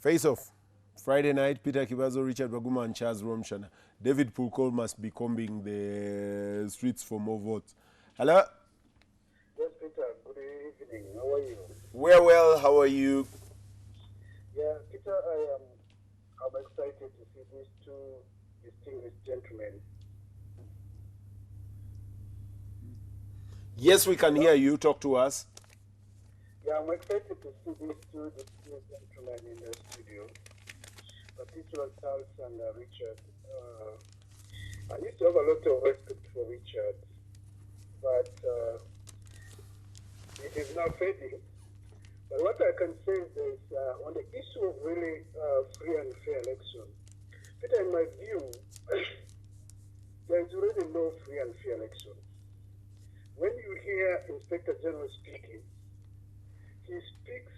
Face Off. Friday night, Peter Kibazo, Richard Baguma, and Charles Romshana. David Pulkol must be combing the streets for more votes. Hello? Yes, Peter. Good evening. How are you? We're well. How are you? Yeah, Peter, I'm excited to see these two distinguished gentlemen. Yes, we can hear you. Talk to us. Yeah, I'm excited to see these two distinguished gentlemen in the studio, particularly Charles and Richard. I used to have a lot of respect for Richard, but it is now fading. But what I can say is on the issue of really free and fair election, Peter, in my view, there is really no free and fair election. When you hear Inspector General speaking, he speaks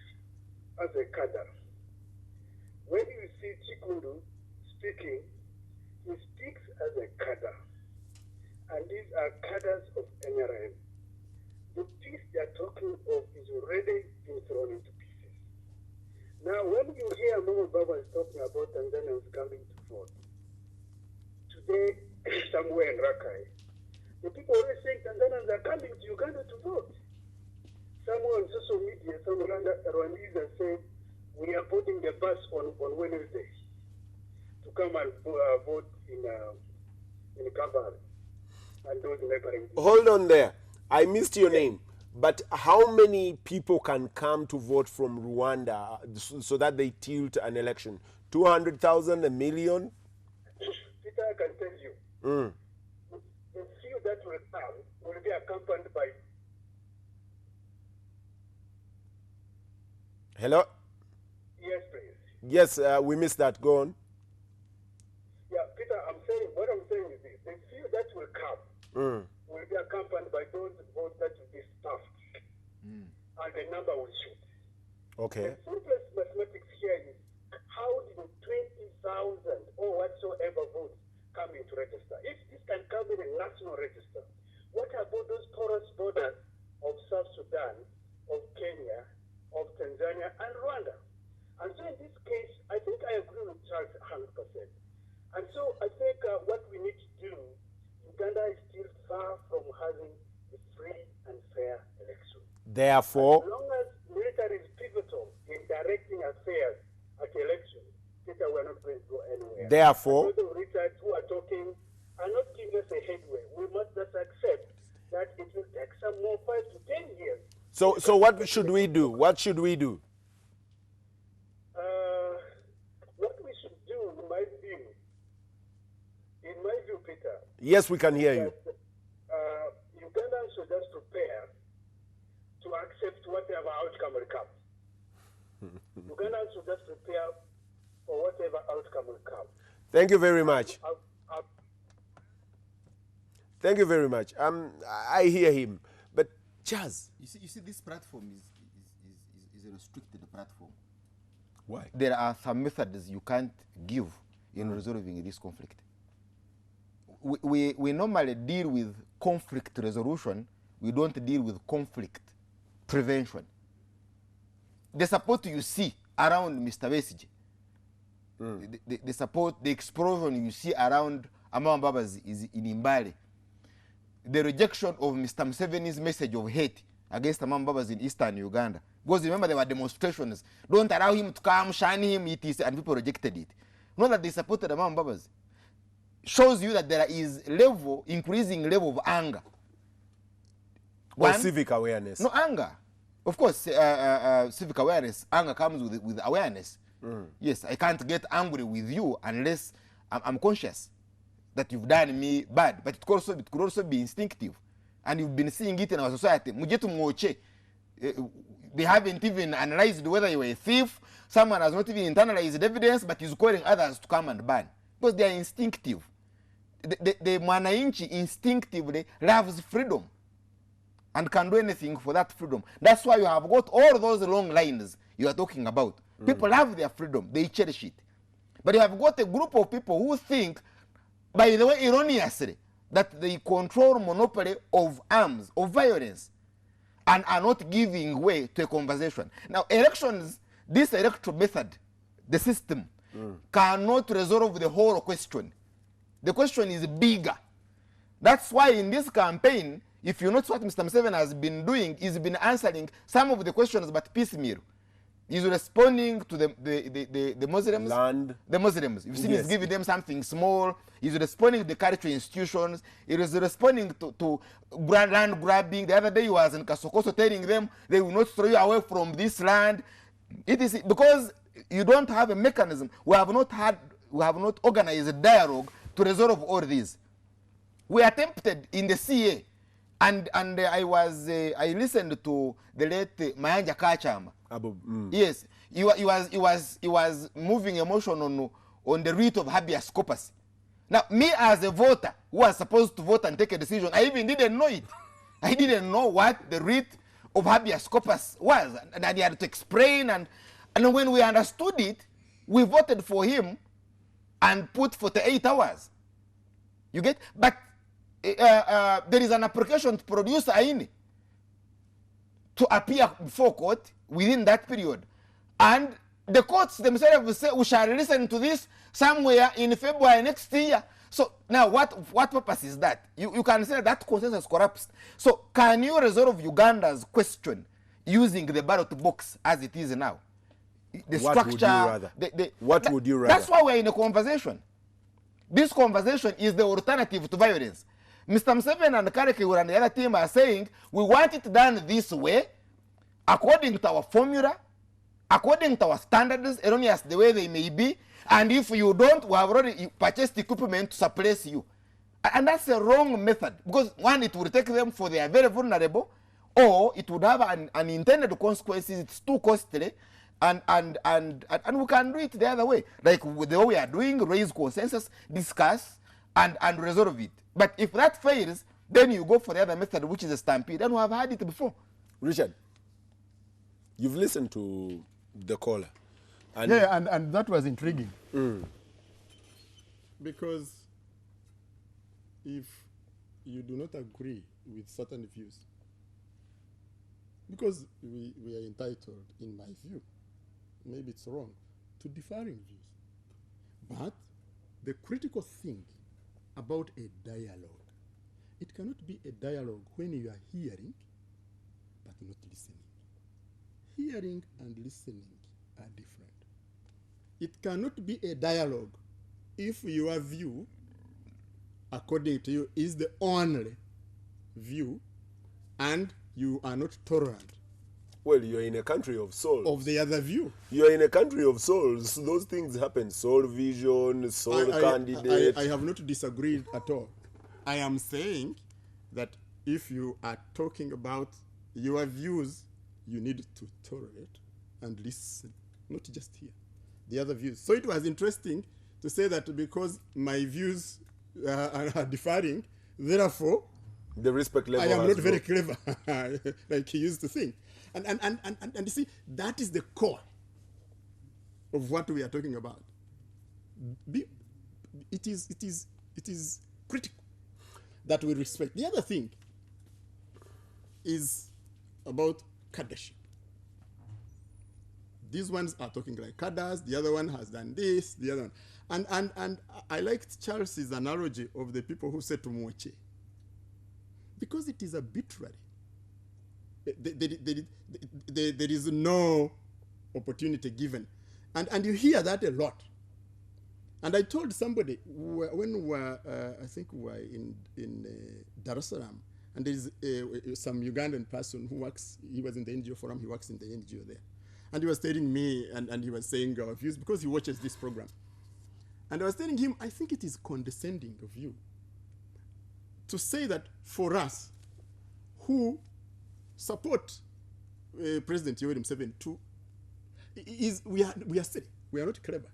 as a cadre. When you see Chikundu speaking, he speaks as a cadre. And these are cadres of NRM. The piece they are talking of is already been thrown into pieces. Now, when you hear Mama Baba is talking about Tanzanians coming to vote, today, somewhere in Rakai, the people always saying Tanzanians are coming to Uganda to vote. Someone on social media, some Rwandese are saying, we are putting the bus on Wednesday to come and vote in Kampala and those neighboring. Hold on there. I missed your name. But how many people can come to vote from Rwanda so that they tilt an election? 200,000, a million? Peter, I can tell you. The few that will come will be accompanied by... Hello? Yes, please. Yes, we missed that. Go on. Yeah, Peter, what I'm saying is this. The few that will come will be accompanied by those votes that will be stuffed. And the number will shoot. Okay. The simplest mathematics here is how did 20,000 or whatsoever votes come into register? If this can come in a national register, what about those porous borders of South Sudan, of Kenya, of Tanzania, and Rwanda? And so in this case, I think I agree with Charles 100%. And so I think what we need to do, Uganda is still far from having a free and fair election. Therefore, as long as military is pivotal in directing affairs at elections, Peter, we're not going to go anywhere. Therefore, those of Richard who are talking are not giving us a headway. We must just accept that it will take some more 5 to 10 years. so what should we do? What should we do? What we should do, in my view, Peter. Yes, we can hear you. Ugandans should just prepare to accept whatever outcome will come. Ugandans should just prepare for whatever outcome will come. Thank you very much. Thank you very much. I hear him. But Chaz. You see, this platform is a restricted platform. Why? There are some methods you can't give in resolving this conflict. We normally deal with conflict resolution. We don't deal with conflict prevention. The support you see around Mr. Besigye, the support, the explosion you see around Amama Mbabazi is in Mbale. The rejection of Mr. Museveni's message of hate against Amama Mbabazi in eastern Uganda. Because remember, there were demonstrations. Don't allow him to come, shine him, and people rejected it. Not that they supported Amama Mbabazi. Shows you that there is increasing level of anger. Or civic awareness. No, anger. Of course, civic awareness, anger comes with awareness. Yes, I can't get angry with you unless I'm conscious that you've done me bad. But it could also be instinctive. And you've been seeing it in our society. They haven't even analyzed whether you were a thief. Someone has not even internalized evidence, but is calling others to come and ban. Because they are instinctive. The Mwananchi instinctively loves freedom and can do anything for that freedom. That's why you have got all those long lines you are talking about. People love their freedom. They cherish it. But you have got a group of people who think, by the way, erroneously, that they control monopoly of arms, of violence, and are not giving way to a conversation. Now, elections, this electoral method the system, cannot resolve the whole question. The question is bigger. That's why in this campaign, if you notice what Mr. Museveni has been doing, he's been answering some of the questions but piecemeal. He's responding to the Muslims. Land. The Muslims. You've seen he's giving them something small. He's responding to the cultural institutions. He is responding to land grabbing. The other day he was in Kasokoso telling them they will not throw you away from this land. It is because you don't have a mechanism. We have not organized a dialogue to resolve all these. We attempted in the CA, and I listened to the late Mayanja Kachama. Yes, he was moving emotion on the writ of habeas corpus. Now, me as a voter who was supposed to vote and take a decision, I even didn't know it. I didn't know what the writ of habeas corpus was, and he had to explain. And when we understood it, we voted for him and put 48 hours. You get? But there is an application to produce Aini to appear before court within that period. And the courts themselves will say, we shall listen to this somewhere in February next year. So now what purpose is that? You can say that consensus corrupts. So can you resolve Uganda's question using the ballot box as it is now? The What structure. would you rather? What would you rather? That's why we're in a conversation. This conversation is the alternative to violence. Mr. Museveni and Karekiwura and the other team are saying, we want it done this way, according to our formula, according to our standards, erroneous the way they may be, and if you don't, we have already purchased equipment to suppress you. And that's a wrong method, because one, it will take them for they are very vulnerable, or it would have an unintended consequences. It's too costly, and we can do it the other way, like the way we are doing, raise consensus, discuss, and resolve it. But if that fails, then you go for the other method, which is a stampede, and we have had it before. Richard, you've listened to the caller. And Yeah, and that was intriguing. Because if you do not agree with certain views, because we are entitled, in my view, maybe it's wrong, to differing views. But the critical thing about a dialogue, it cannot be a dialogue when you are hearing but not listening. Hearing and listening are different. It cannot be a dialogue if your view, according to you, is the only view and you are not tolerant well, you're in a country of souls. of the other view. You're in a country of souls. Those things happen. Soul vision, soul candidate. I have not disagreed at all. I am saying that if you are talking about your views, you need to tolerate and listen, not just hear the other views. So it was interesting to say that because my views are differing, therefore The respect level I am has not very dropped. clever, like he used to think. And you see, that is the core of what we are talking about. It is critical that we respect. The other thing is about cadreship. These ones are talking like cadres, the other one has done this, the other one. And I liked Charles's analogy of the people who said to Moche, because it is arbitrary. There is no opportunity given. And you hear that a lot. And I told somebody, when we were, I think we were in Dar es Salaam, and there is some Ugandan person who works, he was in the NGO forum, he works in the NGO there. And he was telling me, and he was saying our views, because he watches this program. And I was telling him, I think it is condescending of you to say that for us, who support President Yoweri Museveni, we are silly, we are not clever.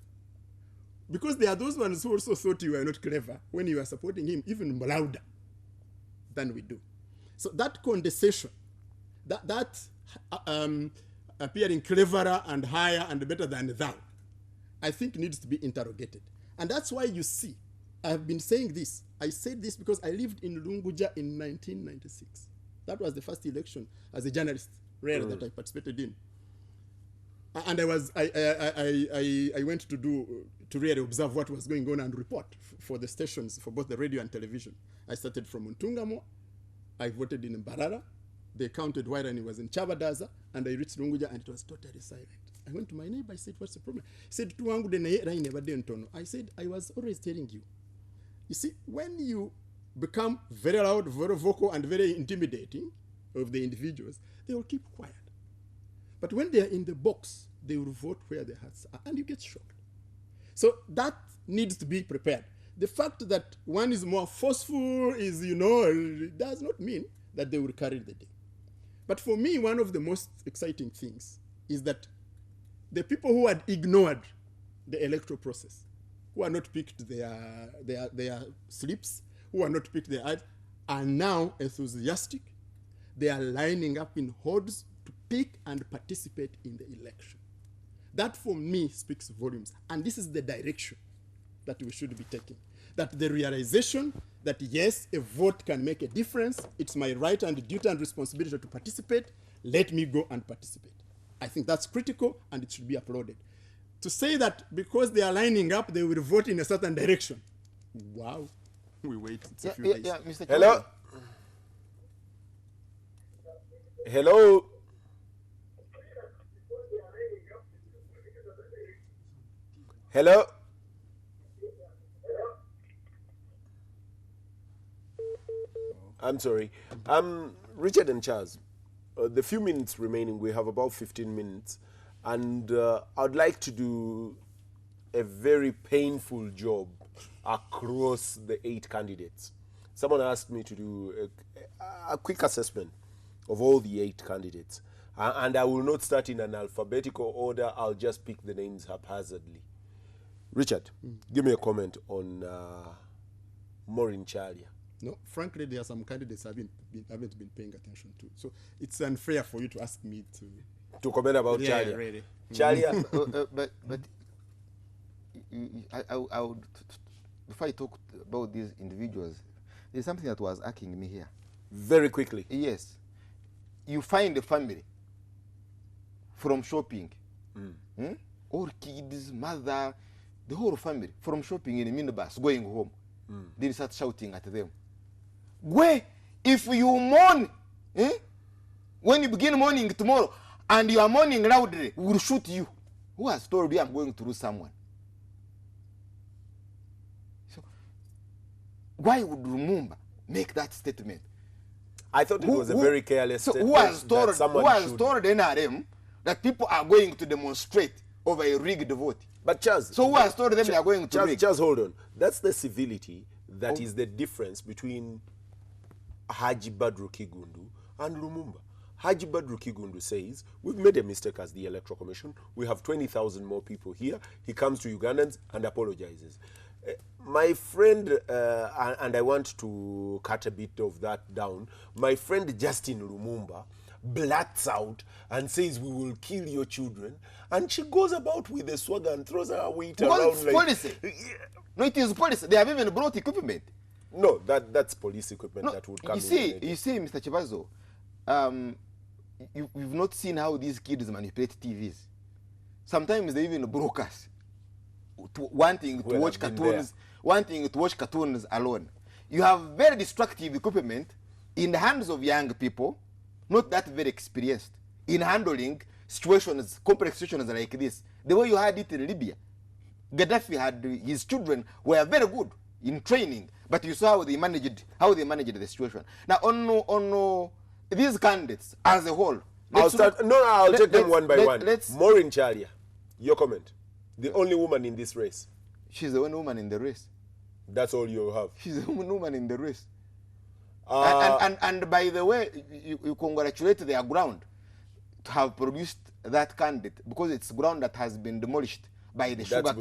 Because there are those ones who also thought you were not clever when you are supporting him even louder than we do. So that condensation, that appearing cleverer and higher and better than thou, I think needs to be interrogated. And that's why you see, I have been saying this. I said this because I lived in Lunguja in 1996. That was the first election as a journalist, rare that I participated in. And I went to really observe what was going on and report for the stations, for both the radio and television. I started from Ntungamo. I voted in Mbarara. They counted Wairani was in Chavadaza, and I reached Lunguja, and it was totally silent. I went to my neighbor. I said, "What's the problem?" He said, "Tuangu de never did." I said, "I was always telling you. You see, when you become very loud, very vocal, and very intimidating of the individuals, they will keep quiet. But when they are in the box, they will vote where their hearts are, and you get shocked. So that needs to be prepared. The fact that one is more forceful is, does not mean that they will carry the day. But for me, one of the most exciting things is that the people who had ignored the electoral process, who are not picked their slips, who are not picked their ads, are now enthusiastic. They are lining up in hordes to pick and participate in the election. That for me speaks volumes. And this is the direction that we should be taking. That the realization that yes, a vote can make a difference. It's my right and duty and responsibility to participate. Let me go and participate. I think that's critical and it should be applauded. To say that because they are lining up, they will vote in a certain direction. Wow. We wait. It's a few days. Yeah, Mr. Hello? Hello? Hello? I'm sorry. Richard and Charles, the few minutes remaining, we have about 15 minutes, and I'd like to do a very painful job across the 8 candidates. Someone asked me to do a quick assessment of all the 8 candidates, and I will not start in an alphabetical order. I'll just pick the names haphazardly. Richard, give me a comment on Maureen Chalia. No, frankly, there are some candidates I haven't been paying attention to. So it's unfair for you to ask me to comment about yeah, Chalia. really. Chalia, but I would, before I talk about these individuals, there's something that was irking me here. very quickly. Yes, you find a family from shopping, all kids, mother, the whole family from shopping in a minibus going home. They start shouting at them. Where, if you mourn, when you begin mourning tomorrow and you are mourning loudly, we will shoot you. Who has told you I'm going to lose someone? So, why would Lumumba make that statement? I thought it was a very careless So statement. who has told should. NRM that people are going to demonstrate over a rigged vote? But Charles, So who has told them they are going to rig? Charles, hold on. That's the civility. That is the difference between Haji Badru Kigundu and Lumumba. Haji Badru Kigundu says, we've made a mistake as the Electoral Commission. We have 20,000 more people here. He comes to Ugandans and apologizes. My friend, and I want to cut a bit of that down, my friend Justin Lumumba blats out and says, we will kill your children. And she goes about with a swagger and throws her weight Well, around it's like... policy. No, it is policy. They have even brought equipment. No, that's police equipment No, that would come you see, in. Mr. Chibazo, you've not seen how these kids manipulate TVs. Sometimes they even broke us, wanting to watch cartoons alone. You have very destructive equipment in the hands of young people, not that very experienced, in handling situations, complex situations like this. The way you had it in Libya. Gaddafi had his children were very good in training, but you saw how they managed the situation. Now on these candidates as a whole, I'll take them one by one. Maureen Chalia, your comment. The only woman in this race. She's the only woman in the race. That's all you have. She's the only woman in the race. And by the way, you congratulate their ground to have produced that candidate, because it's ground that has been demolished by the sugar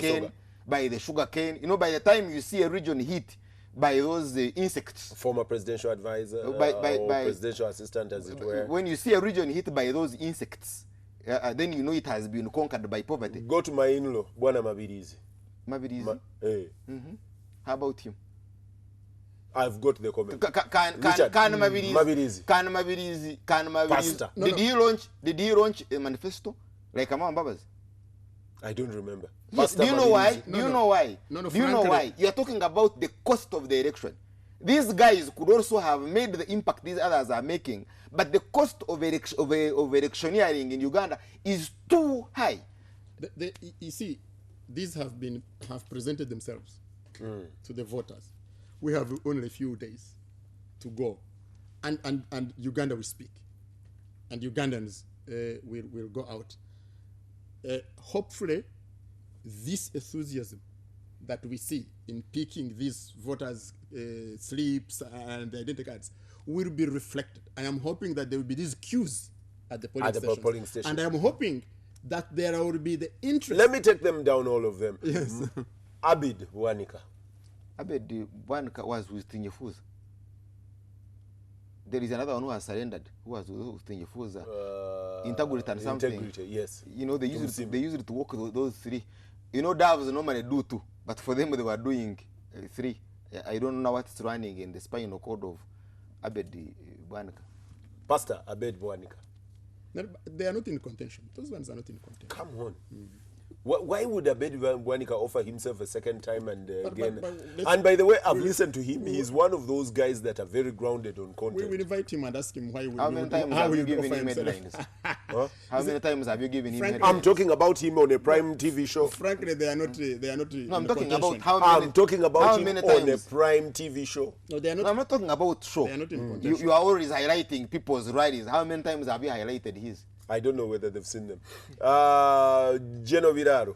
cane. You know, by the time you see a region hit by those insects, Former presidential advisor or presidential assistant, as it were. when you see a region hit by those insects, then you know it has been conquered by poverty. Go to my in-law, Bwana Mabirizi. Mabirizi. How about him? I've got the comment. Can Mabirizi. Mabirizi. Pastor. Did he launch a manifesto? like Amama Mbabazi? I don't remember. Yes, do you know Pastor why? Mabirizi. Do you know why? No, Do you know frankly- why? You are talking about the cost of the election. These guys could also have made the impact these others are making, but the cost of electioneering in Uganda is too high. You see, these have presented themselves to the voters. We have only a few days to go, and Uganda will speak, and Ugandans will go out. Hopefully, this enthusiasm that we see in picking these voters' slips and identity cards will be reflected. I am hoping that there will be these queues at the polling, polling stations. and I am hoping that there will be the interest. Let me take them down, all of them. Yes. Abid Bwanika. Abed Bwanika was with Tinyefuza. There is another one who has surrendered, who was with Tinyefuza. Integrity and something. Integrity, yes. You know, they usually to work those three. You know, Davos normally do two, but for them they were doing three. I don't know what's running in the spinal cord of Abed Bwanika. Pastor Abed Bwanika. No, they are not in contention. Those ones are not in contention. Come on. Why would Abed Bwanika offer himself a second time and again? let's- And by the way, I've listened to him. He's one of those guys that are very grounded on We content. will invite him and ask him why. How many times have you given him headlines? Huh? How many times have you given him Frank- headlines? I'm talking about him on a prime TV show. Frankly, they are not. They are not. No, I'm talking about how many. I'm talking how about him many on a times? prime TV show. No, they are No, not. I'm not talking about show. They are not in You, contention. you are always highlighting people's rallies. How many times have you highlighted his? I don't know whether they've seen them. Geno Viraro.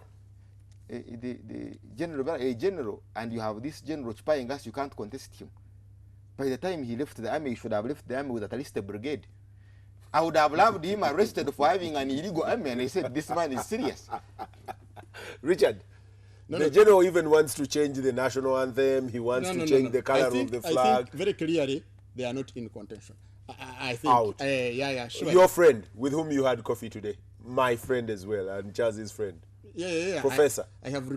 The general, a general, and you have this general spying us, you can't contest him. By the time he left the army, he should have left the army with at least a brigade. I would have loved him arrested for having an illegal army, and I said, this man is serious. Richard. No, the no. general even wants to change the national anthem. He wants to change the color of the I flag. think very clearly they are not in contention. I think. Out. Yeah, sure. Your friend with whom you had coffee today, my friend as well, and Charles's friend. Yeah. Professor. I have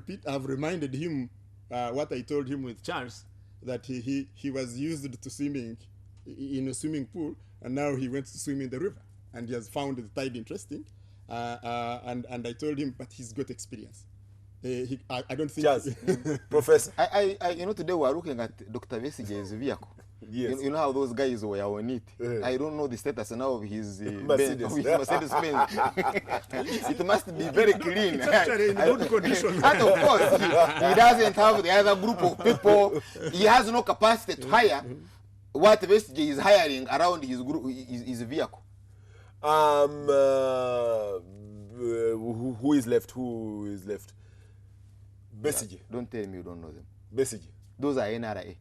reminded him what I told him with Charles, that he was used to swimming in a swimming pool, and now he went to swim in the river, and he has found the tide interesting. And I told him, but he's got experience. I don't think. Charles, Professor. You know, today we are looking at Dr. Besige's vehicle. Yes. You know how those guys were on it. I don't know the status now of his Mercedes. Mercedes Benz. It must be very clean. It's actually in good condition. And of course, he doesn't have the other group of people. He has no capacity to hire what Besige is hiring around his group, his vehicle. Who is left? Who is left? Besige. Don't tell me you don't know them. Besige. Those are NRA.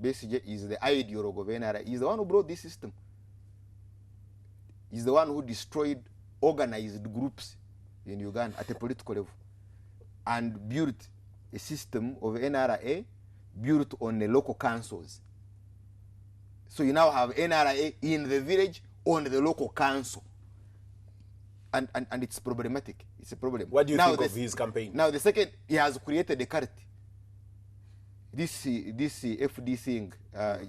Besige is the ideologue of NRA. He's the one who brought this system. He's the one who destroyed organized groups in Uganda at a political level and built a system of NRA built on the local councils. So you now have NRA in the village on the local council. And it's problematic. It's a problem. What do you now think of his campaign? Now the second, he has created a cult. This FDC thing,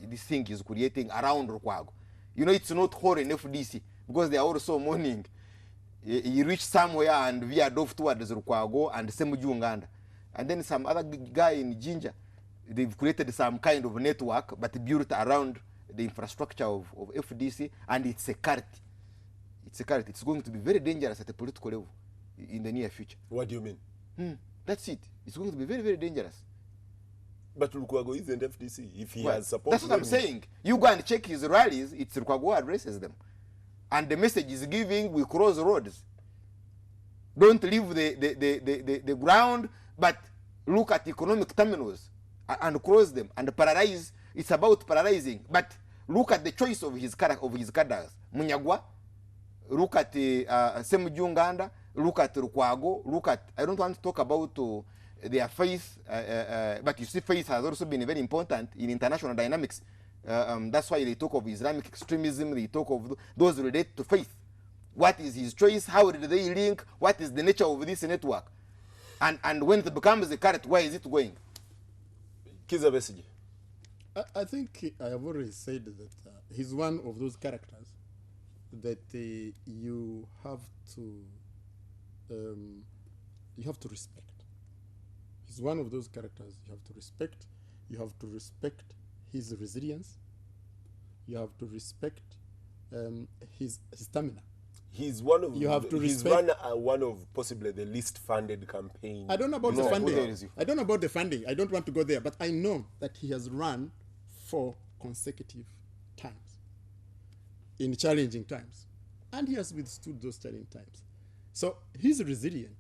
this thing is creating around Rukwago. You know, it's not whole in FDC because they are also mourning. He reached somewhere and veered off towards Rukwago and Semujunganda. And then some other guy in Jinja, they've created some kind of network but built around the infrastructure of FDC, and it's a cult. It's a cult. It's going to be very dangerous at a political level in the near future. What do you mean? That's it. It's going to be very, very dangerous. But Lukwago isn't FDC. If he Well, has support, that's what I'm saying. You go and check his rallies, it's Rukwago who addresses them. And the message is giving, we cross roads. Don't leave the ground, but look at economic terminals and cross them and paralyze. It's about paralyzing. But look at the choice of his cadres. Munyagwa, look at Semujunganda, look at Rukwago, look at, I don't want to talk about their faith, but you see faith has also been very important in international dynamics. That's why they talk of Islamic extremism, they talk of those related to faith. What is his choice? How did they link? What is the nature of this network? And when it becomes a cult, where is it going? Kizza Besigye. I think I have already said that he's one of those characters that you have to you have to respect. He's one of those characters you have to respect. You have to respect his resilience. You have to respect his stamina. He's one of You have to he's respect- one of possibly the least funded campaigns. I don't know about No, the who funding. there is you? I don't know about the funding. I don't want to go there, but I know that he has run 4 consecutive times in challenging times, and he has withstood those challenging times. So he's resilient.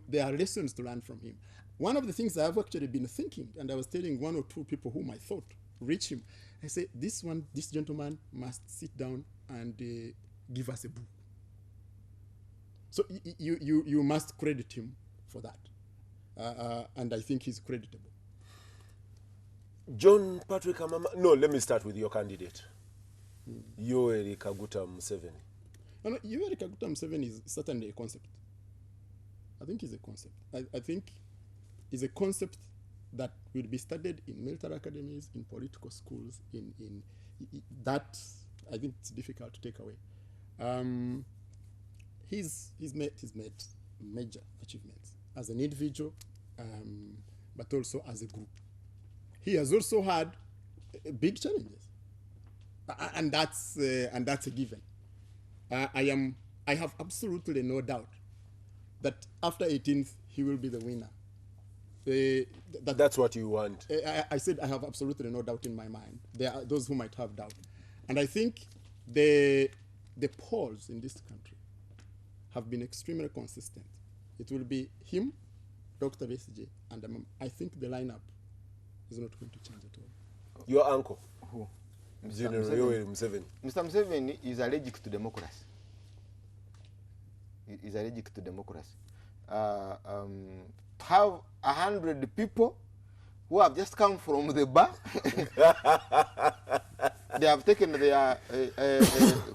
There are lessons to learn from him. One of the things I've actually been thinking, and I was telling 1 or 2 people whom I thought reach him, I say, this gentleman must sit down and give us a book. So you must credit him for that, and I think he's creditable. John Patrick Amama. No, let me start with your candidate, Yoweri Kaguta Museveni. No, Yoweri Kaguta Museveni is certainly a concept. I think it's a concept. I think it's a concept that will be studied in military academies, in political schools. That I think it's difficult to take away. He's made major achievements as an individual, but also as a group. He has also had big challenges, and that's a given. I have absolutely no doubt that after 18th he will be the winner. That's what you want. I said I have absolutely no doubt in my mind. There are those who might have doubt, and I think the polls in this country have been extremely consistent. It will be him, Dr. Besigye, and Amama. I think the lineup is not going to change at all. Your uncle, Who? General Yoweri Museveni. Mr. Museveni is allergic to democracy. He is allergic to democracy. Have 100 people who have just come from the bar. They have taken their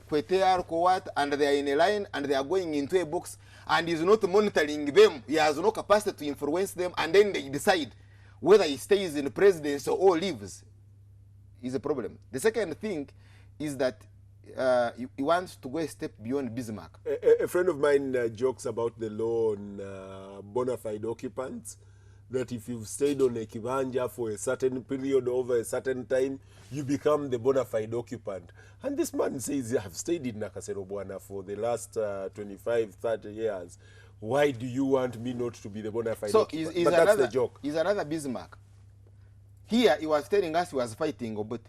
Quetear Kowat and they are in a line and they are going into a box and he's not monitoring them. He has no capacity to influence them, and then they decide whether he stays in the presidency or leaves. Is a problem. The second thing is that he wants to go a step beyond Bismarck. A friend of mine jokes about the law on bona fide occupants, that if you've stayed on a kibanja for a certain period over a certain time, you become the bona fide occupant. And this man says, I've stayed in Nakasero Bwana for the last 25, 30 years. Why do you want me not to be the bona fide occupant? But that's the joke. Is another Bismarck. Here, he was telling us he was fighting Obote.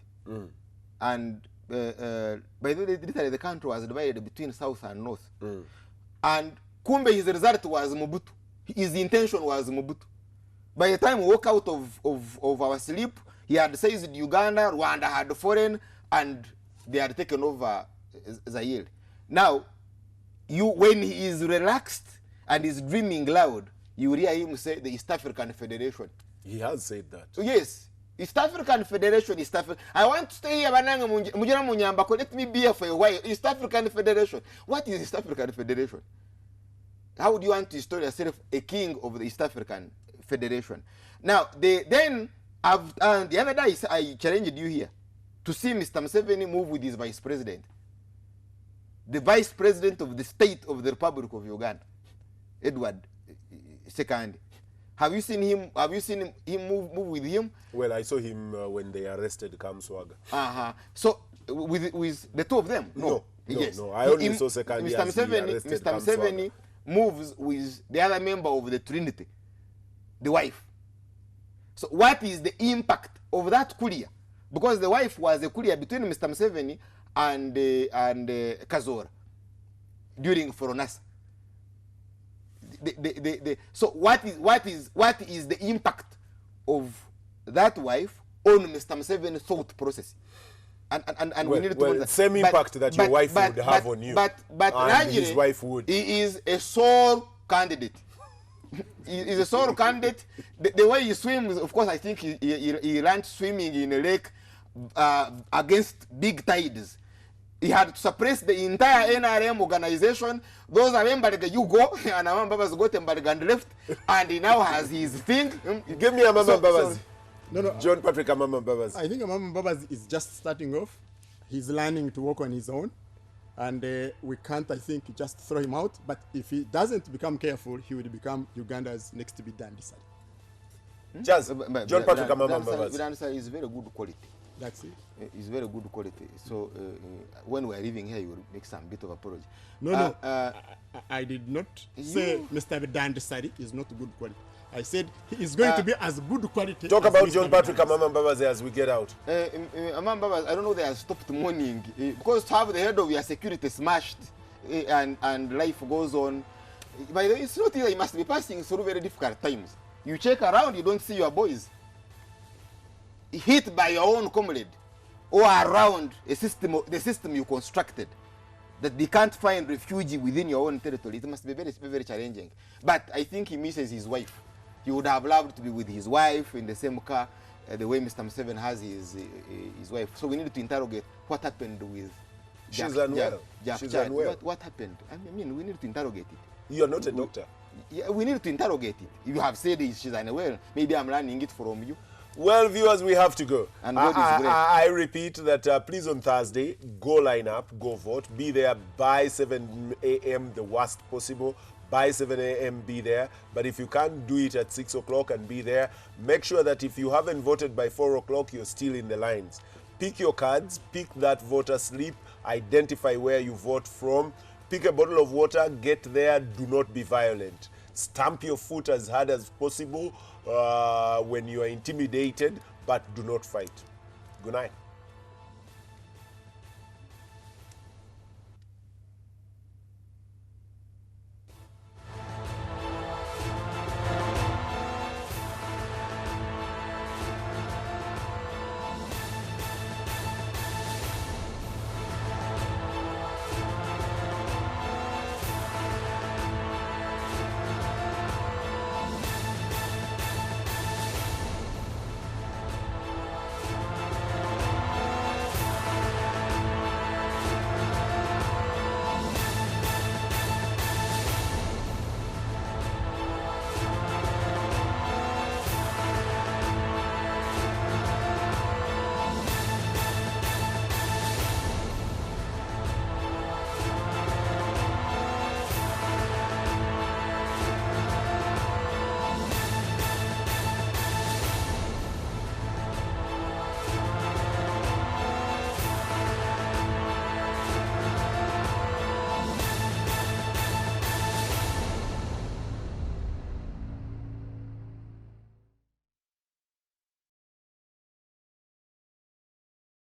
And by the way, literally the country was divided between south and north. And kumbe his result was Mobutu. His intention was Mobutu. By the time we woke out of our sleep, he had seized Uganda, Rwanda had fallen, and they had taken over Zaire. Now, when he is relaxed and is dreaming loud, you hear him say the East African Federation. He has said that. So yes, East African Federation, East African. I want to stay here, let me be here for a while. East African Federation. What is East African Federation? How would you want to install yourself a king of the East African Federation? Now, the other day I challenged you here to see Mr. Museveni move with his vice president. The vice president of the state of the Republic of Uganda, Edward II. Have you seen him? Have you seen him move with him? Well, I saw him when they arrested Kamswaga. So with the two of them? No. Yes. No. I only saw second year. Mr. Museveni moves with the other member of the Trinity, the wife. So what is the impact of that courier? Because the wife was a courier between Mr. Museveni and Kazora during Foronasa. So what is the impact of that wife on Mr. Museveni's thought process? And we need to the same impact that your wife would have on you. But and his wife would. He is a sole candidate. He is a sole candidate. The way he swims, of course, I think he learned swimming in a lake against big tides. He had to suppress the entire NRM organization. Those are Mbarga, you go, and Amama Mbabazi got Mbarga and left, and he now has his thing. Give me Amama Mbabazi. No. John Patrick Amama Mbabazi. I think Amama Mbabazi is just starting off. He's learning to walk on his own. And we can't, I think, just throw him out. But if he doesn't become careful, he will become Uganda's next to be Dandisari. Charles, John Patrick Amama Mbabazi. Dandisari is very good quality. That's it. It's very good quality. So when we are leaving here, you will make some bit of apology. No, I did not say Mr. Dandisari is not good quality. I said he is going to be as good quality. Talk as about Mr. John Patrick Dandisari. Amama Mbabazi as we get out. Amama Mbabazi, I don't know they have stopped mourning because to have the head of your security smashed and life goes on. But it's not that you must be passing through very difficult times. You check around, you don't see your boys hit by your own comrade or around a system, the system you constructed, that they can't find refuge within your own territory. It must be very, very challenging. But I think he misses his wife. He would have loved to be with his wife in the same car, the way Mr. Museveni has his wife. So we need to interrogate what happened with She's unwell. She's unwell. What happened? I mean, we need to interrogate it. You're not a doctor. Yeah, we need to interrogate it. You have said she's unwell. Maybe I'm learning it from you. Well, viewers, we have to go. And God is great. I repeat that please on Thursday, go line up, go vote. Be there by 7 a.m., the worst possible. By 7 a.m., be there. But if you can't do it at 6 o'clock and be there, make sure that if you haven't voted by 4 o'clock, you're still in the lines. Pick your cards, pick that voter slip, identify where you vote from, pick a bottle of water, get there, do not be violent. Stamp your foot as hard as possible when you are intimidated, but do not fight. Good night.